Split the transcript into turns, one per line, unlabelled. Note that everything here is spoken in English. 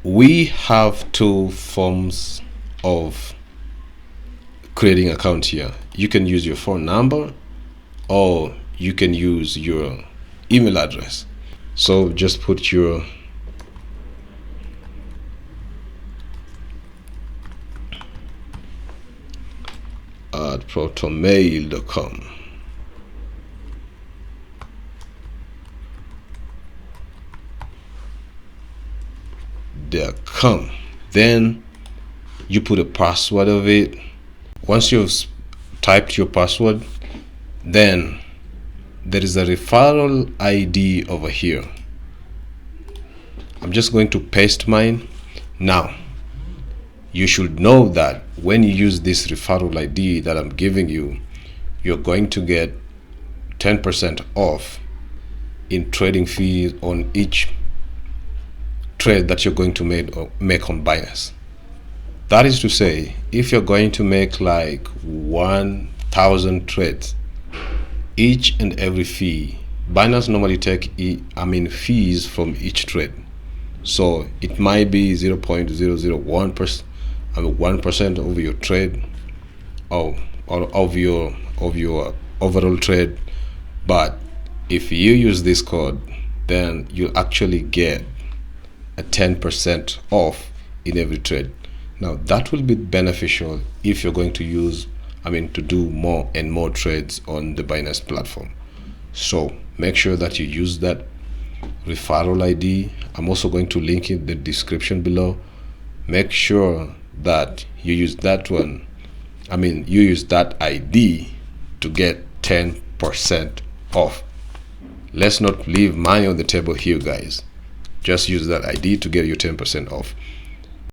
we have two forms of creating account here. You can use your phone number or you can use your email address. So just put your at protonmail.com. Then you put a password of it. Once you've typed your password, then there is a referral ID over here. I'm just going to paste mine. Now you should know that when you use this referral ID that I'm giving you, you're going to get 10% off in trading fees on each trade that you're going to make on Binance. That is to say, if you're going to make like 1,000 trades, each and every fee, Binance normally take fees from each trade. So it might be 0.001%, 1% of your trade, or of your overall trade. But if you use this code, then you'll actually get a 10% off in every trade. Now that will be beneficial if you're going to use, to do more and more trades on the Binance platform. So make sure that you use that referral ID. I'm also going to link in the description below. Make sure that you use that one. You use that ID to get 10% off. Let's not leave money on the table here, guys. Just use that ID to get your 10% off.